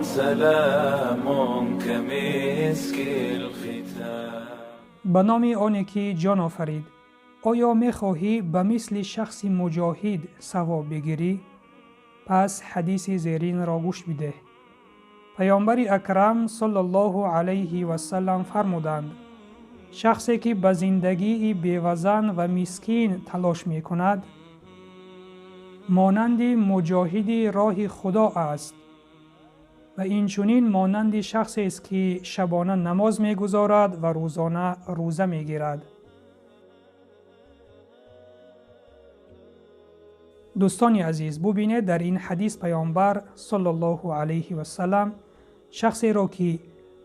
سلام كمسك الختام. به نام آنی که جان آفرید. آیا می خواهی به مثل شخص مجاهد ثواب بگیری؟ پس حدیث زیرین را گوش بده. پیامبر اکرم صلی الله علیه و سلم فرمودند: شخصی که به زندگی بی‌وزن و مسکین تلاش می کند مانند مجاهد راه خدا است و اینچنین مانند شخصی است که شبانه نماز می گذارد و روزانه روزه می گیرد. دوستان عزیز، ببینید در این حدیث پیامبر صلی الله علیه و سلم شخصی را که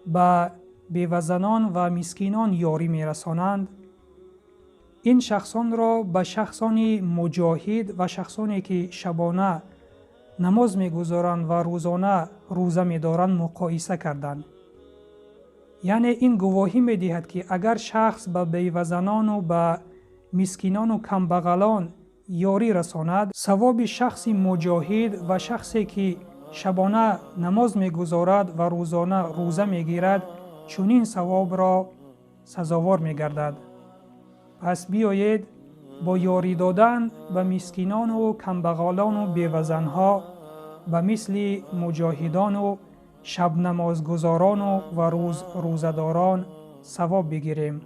به بی‌وزنان و مسکینان یاری می رسانند، این شخصان را به شخصان مجاهد و شخصانی که شبانه نماز می گذارند و روزانه روزه می دارند مقایسه کردند. یعنی این گواهی می دهد که اگر شخص به بی‌وزنان و به مسکینان و کمبغلان یاری رساند، ثواب شخص مجاهد و شخصی که شبانه نماز می گذارد و روزانه روزه می گیرد چنین ثواب را سزاوار می گردد. پس بیایید با یاری دادن به مسکینان و کمبغالان و بی‌وزنها به مثل مجاهدان و شب نمازگزاران و روزداران ثواب بگیریم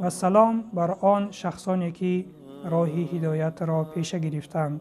و سلام بر آن شخصانی که راه هدایت را پیش گرفتند.